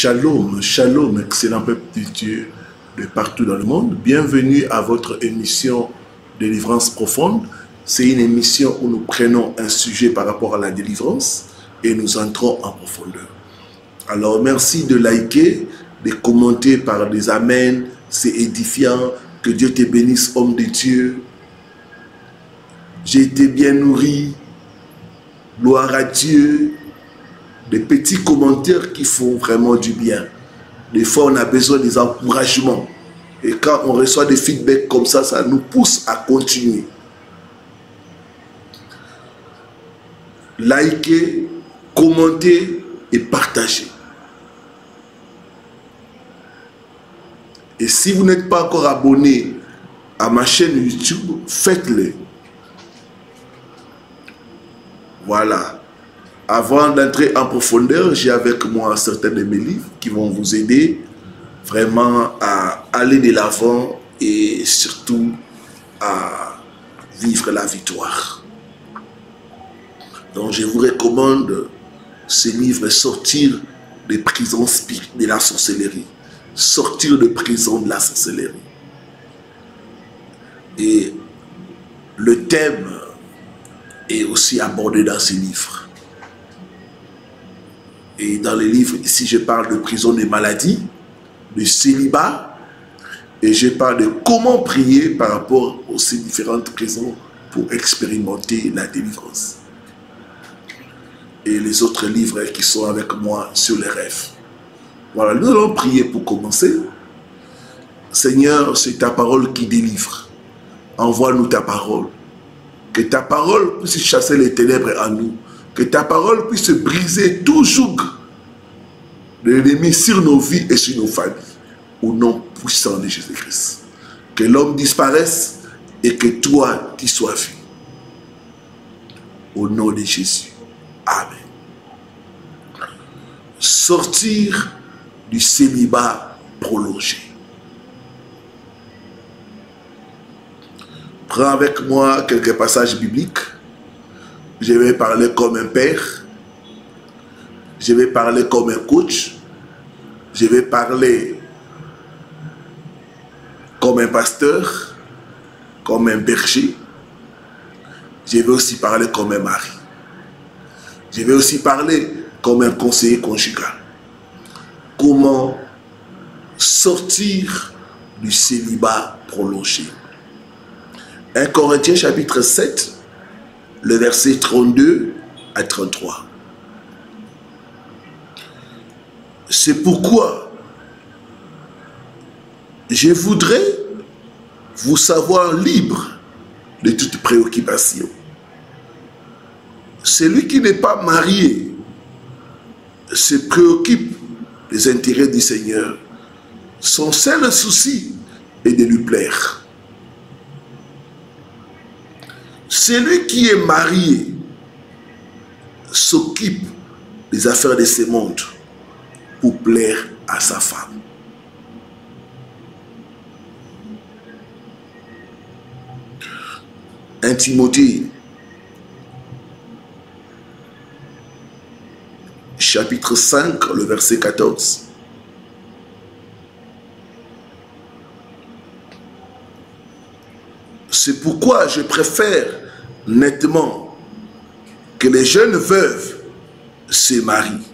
Shalom, shalom, excellent peuple de Dieu de partout dans le monde. Bienvenue à votre émission Délivrance profonde. C'est une émission où nous prenons un sujet par rapport à la délivrance et nous entrons en profondeur. Alors, merci de liker, de commenter par des amens, c'est édifiant. Que Dieu te bénisse, homme de Dieu. J'ai été bien nourri. Gloire à Dieu. Des petits commentaires qui font vraiment du bien. Des fois, on a besoin des encouragements. Et quand on reçoit des feedbacks comme ça nous pousse à continuer. Likez, commentez et partagez. Et si vous n'êtes pas encore abonné à ma chaîne YouTube, faites-le. Voilà. Avant d'entrer en profondeur, j'ai avec moi certains de mes livres qui vont vous aider vraiment à aller de l'avant et surtout à vivre la victoire. Donc je vous recommande ce livre, Sortir des prisons de la sorcellerie. Sortir de prison de la sorcellerie. Et le thème est aussi abordé dans ce livre. Et dans les livres, ici, je parle de prison des maladies, de célibat, et je parle de comment prier par rapport aux ces différentes prisons pour expérimenter la délivrance. Et les autres livres qui sont avec moi sur les rêves. Voilà, nous allons prier pour commencer. Seigneur, c'est ta parole qui délivre. Envoie-nous ta parole. Que ta parole puisse chasser les ténèbres en nous. Que ta parole puisse briser tout joug de l'ennemi sur nos vies et sur nos familles. Au nom puissant de Jésus-Christ. Que l'homme disparaisse et que toi, tu sois vu. Au nom de Jésus. Amen. Sortir du célibat prolongé. Prends avec moi quelques passages bibliques. Je vais parler comme un père. Je vais parler comme un coach. Je vais parler comme un pasteur, comme un berger. Je vais aussi parler comme un mari. Je vais aussi parler comme un conseiller conjugal. Comment sortir du célibat prolongé. 1 Corinthiens chapitre 7, le verset 32 à 33. C'est pourquoi je voudrais vous savoir libre de toute préoccupation. Celui qui n'est pas marié se préoccupe des intérêts du Seigneur. Son seul souci est de lui plaire. Celui qui est marié s'occupe des affaires de ce monde pour plaire à sa femme. Un Timothée, chapitre 5, le verset 14. C'est pourquoi je préfère nettement que les jeunes veuves se marient,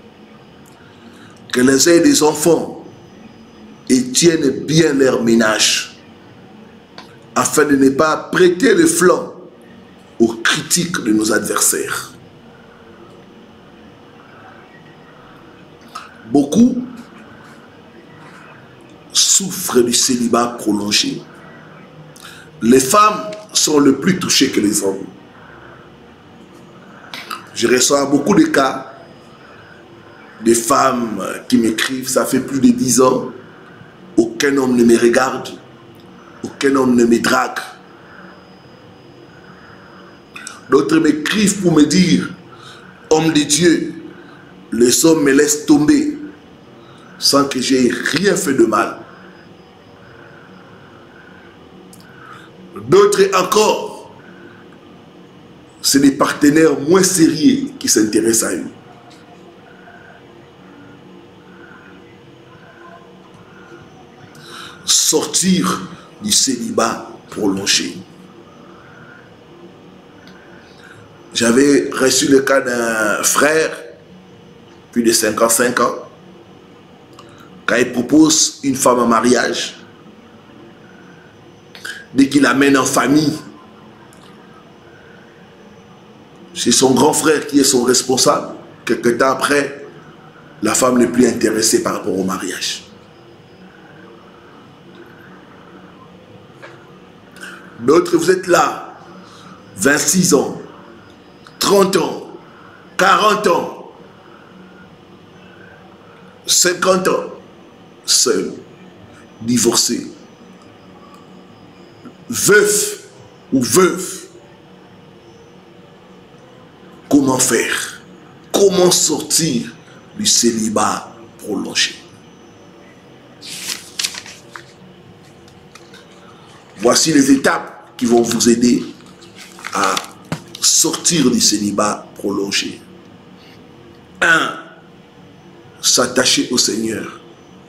qu'elles aient des enfants et tiennent bien leur ménage, afin de ne pas prêter le flanc aux critiques de nos adversaires. Beaucoup souffrent du célibat prolongé. Les femmes sont le plus touchées que les hommes. Je reçois beaucoup de cas de femmes qui m'écrivent, ça fait plus de 10 ans, aucun homme ne me regarde, aucun homme ne me drague. D'autres m'écrivent pour me dire, homme de Dieu, les hommes me laissent tomber sans que j'aie rien fait de mal. D'autres encore, c'est des partenaires moins sérieux qui s'intéressent à eux. sortir du célibat prolongé. J'avais reçu le cas d'un frère, plus de 55 ans, quand il propose une femme en mariage, dès qu'il l'amène en famille, c'est son grand frère qui est son responsable. Quelque temps après, la femme n'est plus intéressée par rapport au mariage. D'autres, vous êtes là, 26 ans, 30 ans, 40 ans, 50 ans, seul, divorcé, veuf ou veuve. Comment faire? Comment sortir du célibat prolongé? Voici les étapes qui vont vous aider à sortir du célibat prolongé. 1. S'attacher au Seigneur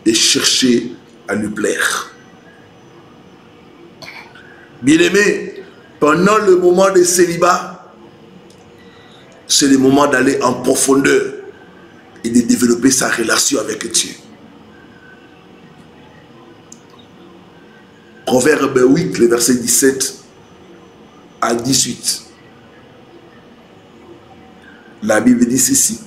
et chercher à lui plaire. Bien-aimé, pendant le moment de célibat, c'est le moment d'aller en profondeur et de développer sa relation avec Dieu. Proverbe 8, le verset 17 à 18. La Bible dit ceci.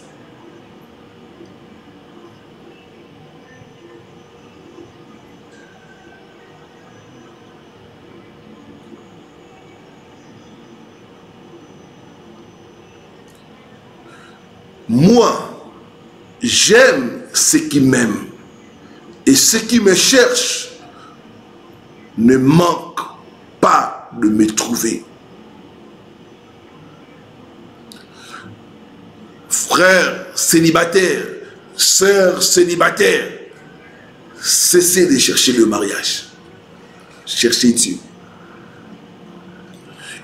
Moi, j'aime ceux qui m'aiment, et ceux qui me cherchent ne manquent pas de me trouver. Frères célibataires, sœurs célibataires, cessez de chercher le mariage. Cherchez Dieu.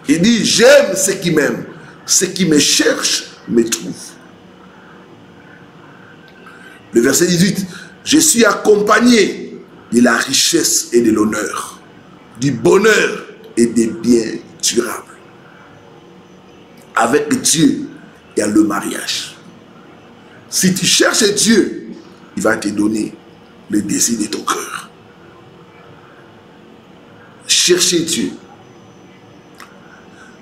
Il dit, j'aime ceux qui m'aiment, ceux qui me cherchent me trouvent. Le verset 18, je suis accompagné de la richesse et de l'honneur, du bonheur et des biens durables. Avec Dieu, il y a le mariage. Si tu cherches Dieu, il va te donner le désir de ton cœur. Cherchez Dieu.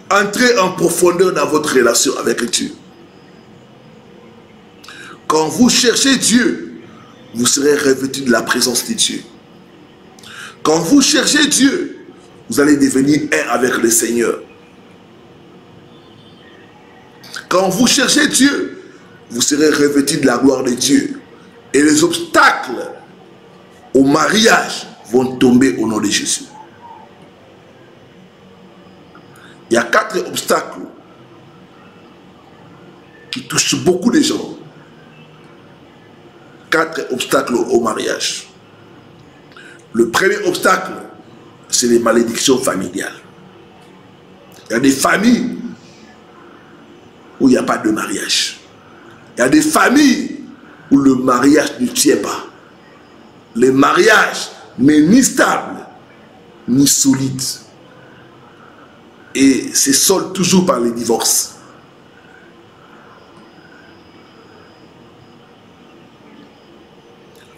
Entrez en profondeur dans votre relation avec Dieu. Quand vous cherchez Dieu, vous serez revêtu de la présence de Dieu. Quand vous cherchez Dieu, vous allez devenir un avec le Seigneur. Quand vous cherchez Dieu, vous serez revêtu de la gloire de Dieu. Et les obstacles au mariage vont tomber au nom de Jésus. Il y a 4 obstacles qui touchent beaucoup de gens. 4 obstacles au mariage. Le premier obstacle, c'est les malédictions familiales. Il y a des familles où il n'y a pas de mariage. Il y a des familles où le mariage ne tient pas. Le mariage n'est ni stable, ni solide. Et c'est solde toujours par les divorces.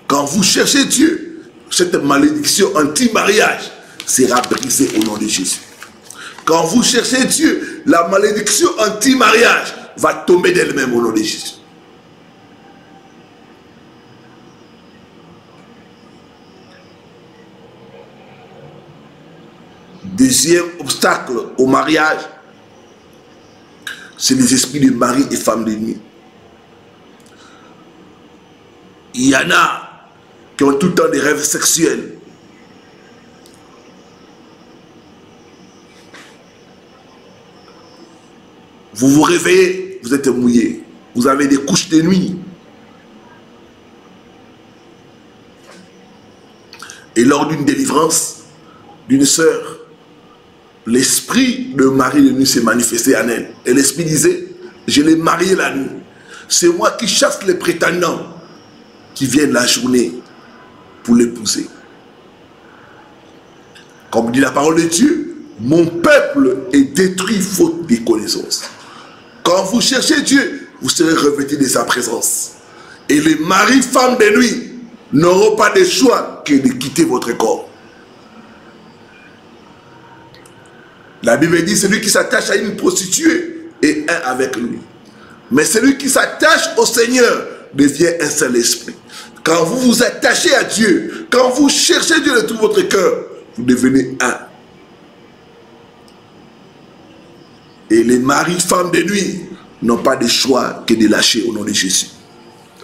Quand vous cherchez Dieu, cette malédiction anti-mariage sera brisée au nom de Jésus. Quand vous cherchez Dieu, la malédiction anti-mariage va tomber d'elle-même au nom de Jésus. Deuxième obstacle au mariage, c'est les esprits de mari et femme de nuit. Il y en a qui ont tout le temps des rêves sexuels. Vous vous réveillez, vous êtes mouillé. Vous avez des couches de nuit. Et lors d'une délivrance d'une sœur, l'esprit de mari de nuit s'est manifesté en elle. Et l'esprit disait, je l'ai marié la nuit. C'est moi qui chasse les prétendants qui viennent la journée pour l'épouser. Comme dit la parole de Dieu, mon peuple est détruit faute de connaissance. Quand vous cherchez Dieu, vous serez revêtus de sa présence. Et les maris, femmes de nuit n'auront pas de choix que de quitter votre corps. La Bible dit, celui qui s'attache à une prostituée est un avec lui. Mais celui qui s'attache au Seigneur devient un seul esprit. Quand vous vous attachez à Dieu, quand vous cherchez Dieu de tout votre cœur, vous devenez un. Et les maris, femmes de nuit n'ont pas de choix que de lâcher au nom de Jésus.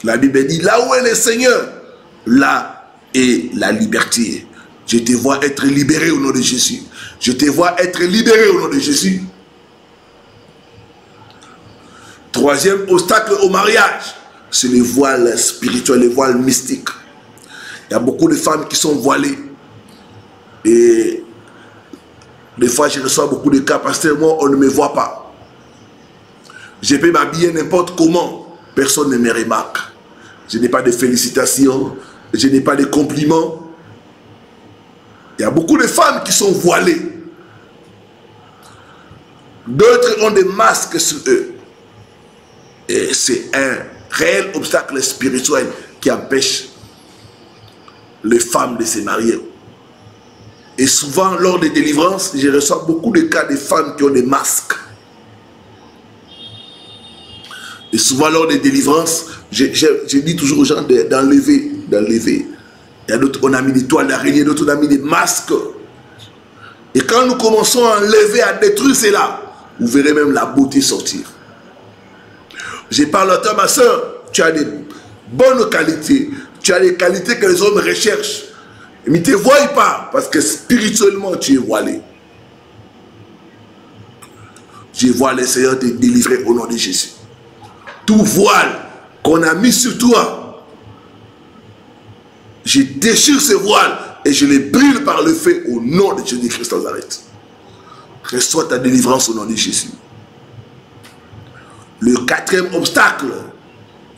La Bible dit, là où est le Seigneur, là est la liberté. Je te vois être libéré au nom de Jésus. Je te vois être libéré au nom de Jésus. Troisième obstacle au mariage, c'est le voile spirituel, le voile mystique. Il y a beaucoup de femmes qui sont voilées. Et des fois, je reçois beaucoup de cas, pasteur, moi, on ne me voit pas. Je peux m'habiller n'importe comment, personne ne me remarque. Je n'ai pas de félicitations, je n'ai pas de compliments. Il y a beaucoup de femmes qui sont voilées. D'autres ont des masques sur eux. Et c'est un réel obstacle spirituel qui empêche les femmes de se marier. Et souvent, lors des délivrances, je reçois beaucoup de cas de femmes qui ont des masques. Et souvent, lors des délivrances, je dis toujours aux gens d'enlever. Il y a d'autres, on a mis des toiles d'araignée, d'autres, on a mis des masques. Et quand nous commençons à enlever, à détruire cela, vous verrez même la beauté sortir. Je parle à toi, ma soeur, tu as des bonnes qualités, tu as des qualités que les hommes recherchent. Mais ne te voient pas, parce que spirituellement, tu es voilé. Je vois le Seigneur te délivrer au nom de Jésus. Tout voile qu'on a mis sur toi, je déchire ce voile et je les brûle par le feu au nom de Jésus-Christ de Nazareth. Reçois ta délivrance au nom de Jésus. Le quatrième obstacle,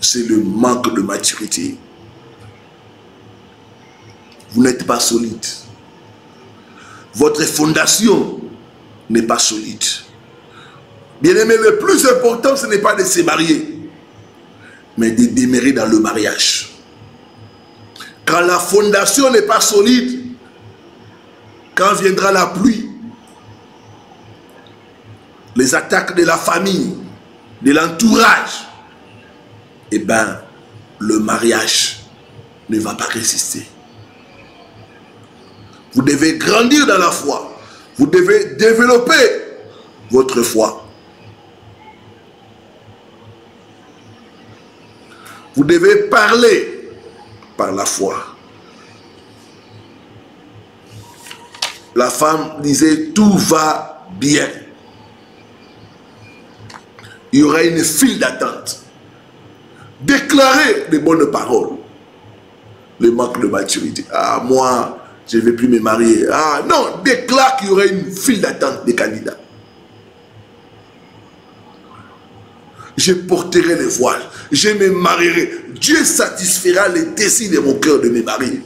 c'est le manque de maturité. Vous n'êtes pas solide. Votre fondation n'est pas solide. Bien-aimé, le plus important, ce n'est pas de se marier, mais de demeurer dans le mariage. Quand la fondation n'est pas solide, quand viendra la pluie, les attaques de la famille, de l'entourage, eh bien, le mariage ne va pas résister. Vous devez grandir dans la foi. Vous devez développer votre foi. Vous devez parler par la foi. La femme disait, tout va bien. Il y aura une file d'attente. Déclarer de bonnes paroles. Le manque de maturité. Ah, moi, je ne vais plus me marier. Ah, non, déclare qu'il y aura une file d'attente des candidats. Je porterai le voile. Je me marierai. Dieu satisfera les désirs de mon cœur de me marier.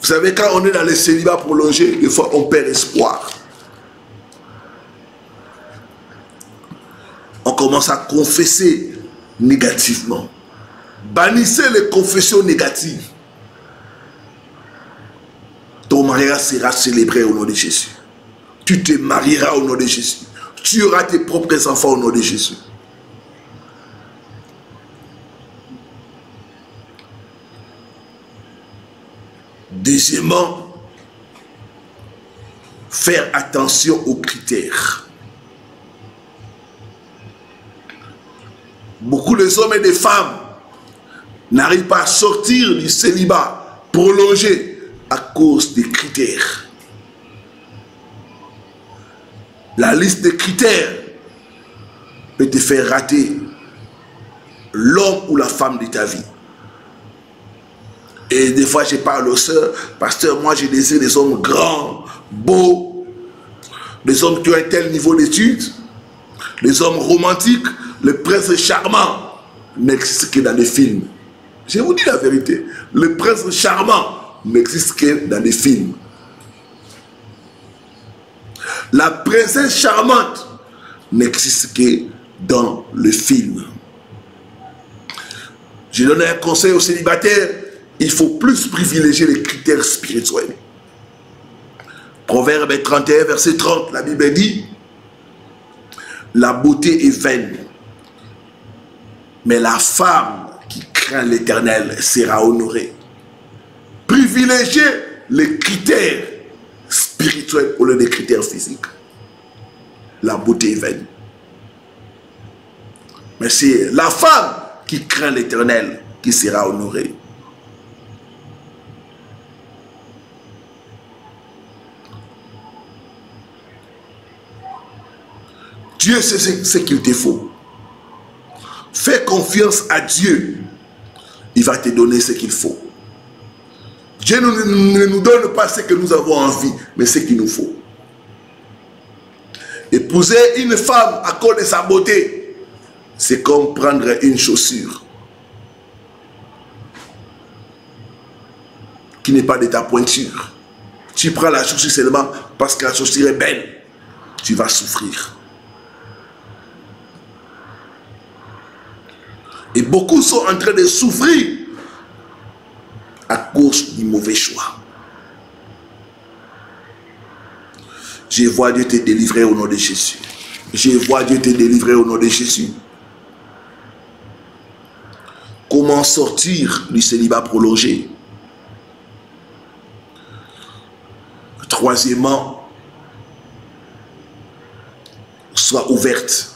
Vous savez, quand on est dans le célibat prolongé, des fois on perd espoir. On commence à confesser négativement. Bannissez les confessions négatives. Ton mariage sera célébré au nom de Jésus. Tu te marieras au nom de Jésus. Tu auras tes propres enfants au nom de Jésus. Deuxièmement, faire attention aux critères. Beaucoup d'hommes et de femmes n'arrivent pas à sortir du célibat prolongé à cause des critères. La liste des critères peut te faire rater l'homme ou la femme de ta vie. Et des fois, je parle aux sœurs, pasteur, moi, je désire des hommes grands, beaux, des hommes qui ont un tel niveau d'études, des hommes romantiques, le prince charmant n'existe que dans les films. Je vous dis la vérité, le prince charmant n'existe que dans les films. La princesse charmante n'existe que dans le film. Je donne un conseil aux célibataires, il faut plus privilégier les critères spirituels. Proverbe 31, verset 30, la Bible dit, la beauté est vaine, mais la femme qui craint l'Éternel sera honorée. Privilégiez les critères spirituels au lieu des critères physiques. La beauté est vaine. Mais c'est la femme qui craint l'Éternel qui sera honorée. Dieu sait ce qu'il te faut. Fais confiance à Dieu. Il va te donner ce qu'il faut. Dieu ne nous donne pas ce que nous avons envie, mais ce qu'il nous faut. Épouser une femme à cause de sa beauté, c'est comme prendre une chaussure qui n'est pas de ta pointure. Tu prends la chaussure seulement parce que la chaussure est belle. Tu vas souffrir. Et beaucoup sont en train de souffrir à cause du mauvais choix. Je vois Dieu te délivrer au nom de Jésus. Je vois Dieu te délivrer au nom de Jésus. Comment sortir du célibat prolongé? Troisièmement, sois ouverte.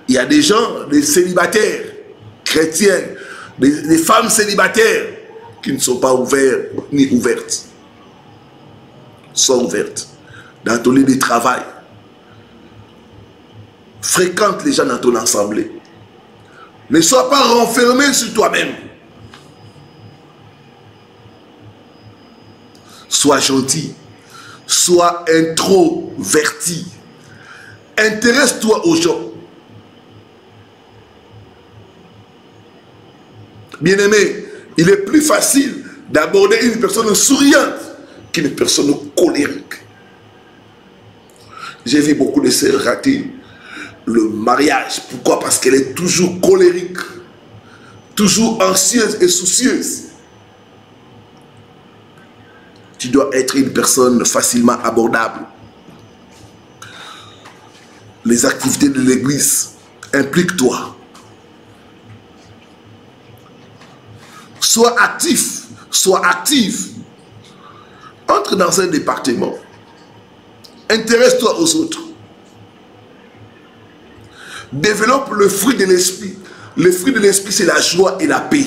Il y a des gens, des célibataires, chrétiens, des femmes célibataires qui ne sont pas ouverts ni ouvertes. Sont ouvertes. Dans ton lieu de travail. Fréquente les gens dans ton assemblée. Ne sois pas renfermé sur toi-même. Sois gentil. Sois introverti. Intéresse-toi aux gens. Bien-aimé, il est plus facile d'aborder une personne souriante qu'une personne colérique. J'ai vu beaucoup de sœurs rater le mariage. Pourquoi? Parce qu'elle est toujours colérique, toujours anxieuse et soucieuse. Tu dois être une personne facilement abordable. Les activités de l'église, implique-toi. Sois actif, sois active. Entre dans un département. Intéresse-toi aux autres. Développe le fruit de l'esprit. Le fruit de l'esprit, c'est la joie et la paix.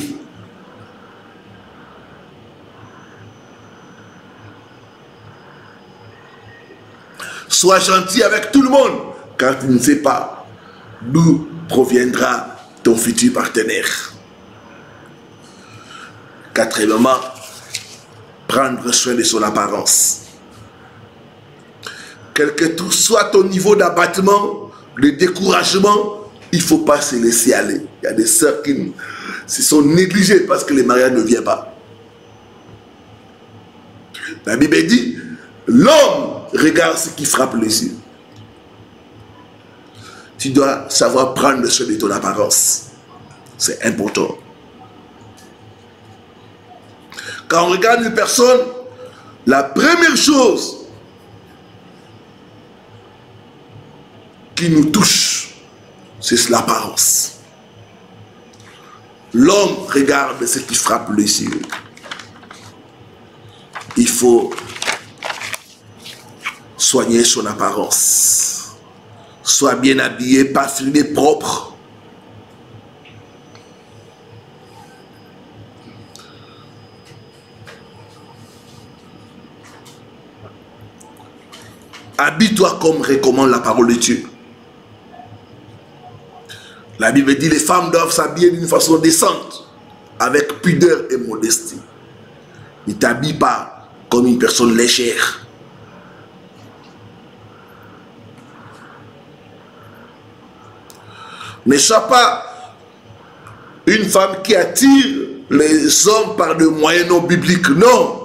Sois gentil avec tout le monde, car tu ne sais pas d'où proviendra ton futur partenaire. Quatrièmement, prendre soin de son apparence. Quel que soit ton niveau d'abattement, de découragement, il ne faut pas se laisser aller. Il y a des sœurs qui se sont négligées parce que le mariage ne vient pas. La Bible dit, l'homme regarde ce qui frappe les yeux. Tu dois savoir prendre soin de ton apparence. C'est important. Quand on regarde une personne, la première chose qui nous touche, c'est l'apparence. L'homme regarde ce qui frappe les yeux. Il faut soigner son apparence. Sois bien habillé, parfumé, propre. Habille-toi comme recommande la parole de Dieu. La Bible dit les femmes doivent s'habiller d'une façon décente, avec pudeur et modestie. Ne t'habille pas comme une personne légère. Ne sois pas une femme qui attire les hommes par des moyens non bibliques. Non.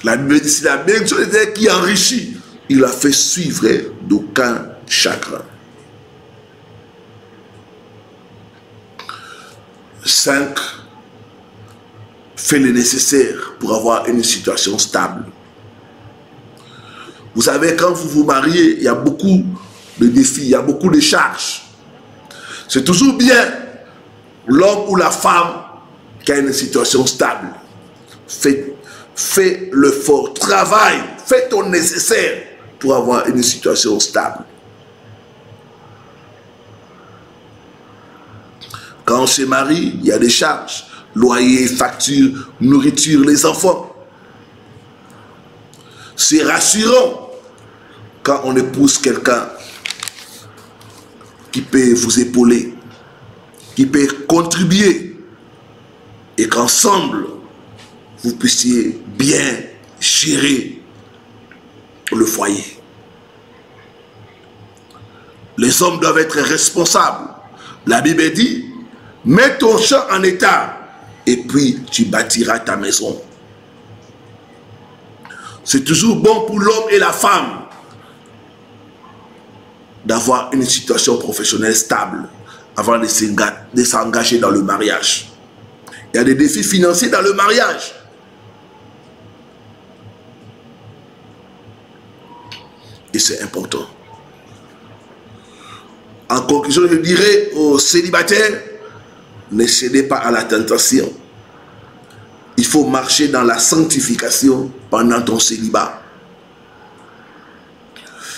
La Bible dit, c'est la bénédiction de l'Éternel qui enrichit. Il a fait suivre d'aucun chagrin. 5. Fais le nécessaire pour avoir une situation stable. Vous savez, quand vous vous mariez, il y a beaucoup de défis, il y a beaucoup de charges. C'est toujours bien l'homme ou la femme qui a une situation stable. Fais l'effort, travaille, fais ton nécessaire pour avoir une situation stable. Quand on se marie, il y a des charges. Loyer, facture, nourriture, les enfants. C'est rassurant quand on épouse quelqu'un qui peut vous épauler, qui peut contribuer et qu'ensemble, vous puissiez bien gérer le foyer. Les hommes doivent être responsables. La Bible dit, mets ton champ en état et puis tu bâtiras ta maison. C'est toujours bon pour l'homme et la femme d'avoir une situation professionnelle stable avant de s'engager dans le mariage. Il y a des défis financiers dans le mariage. Et c'est important. En conclusion, je dirais aux célibataires, ne cédez pas à la tentation. Il faut marcher dans la sanctification pendant ton célibat.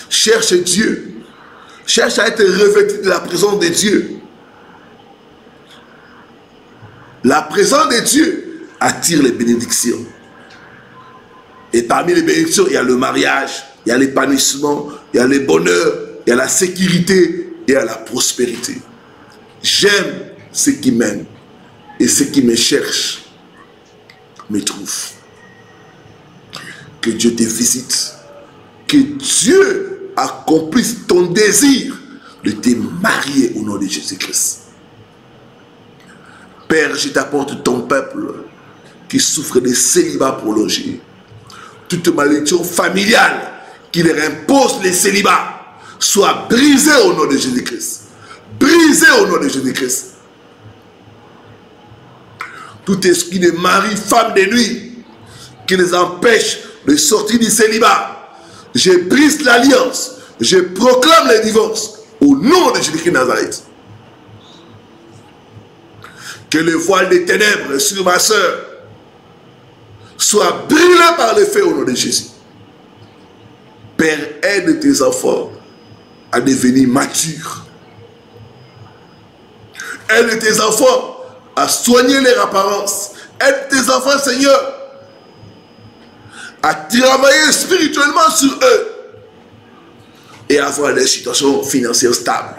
Cherche Dieu. Cherche à être revêtu de la présence de Dieu. La présence de Dieu attire les bénédictions. Et parmi les bénédictions, il y a le mariage, il y a l'épanouissement, il y a le bonheur, il y a la sécurité et il y a la prospérité. J'aime ceux qui m'aiment et ceux qui me cherchent me trouvent. Que Dieu te visite. Que Dieu accomplisse ton désir de te marier au nom de Jésus-Christ. Père, je t'apporte ton peuple qui souffre de célibat prolongé. Toute malédiction familiale qui leur impose les célibats soit brisée au nom de Jésus-Christ. Brisée au nom de Jésus-Christ. Tout esprit de mari, femme de nuit qui les empêche de sortir du célibat, je brise l'alliance, je proclame le divorce au nom de Jésus-Christ de Nazareth. Que le voile des ténèbres sur ma soeur soit brûlé par le feu au nom de Jésus. Père, aide tes enfants à devenir matures. Aide tes enfants à soigner leur apparence. Aide tes enfants, Seigneur, à travailler spirituellement sur eux et avoir des situations financières stables.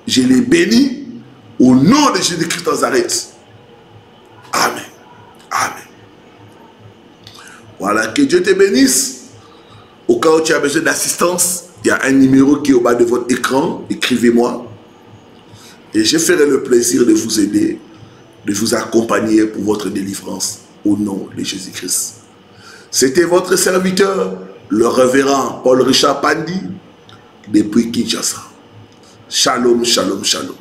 Je les bénis au nom de Jésus-Christ de Nazareth. Amen. Amen. Voilà, que Dieu te bénisse. Au cas où tu as besoin d'assistance, il y a un numéro qui est au bas de votre écran. Écrivez-moi. Et je ferai le plaisir de vous aider, de vous accompagner pour votre délivrance au nom de Jésus-Christ. C'était votre serviteur, le révérend Paul Richard Pandi, depuis Kinshasa. Shalom, shalom, shalom.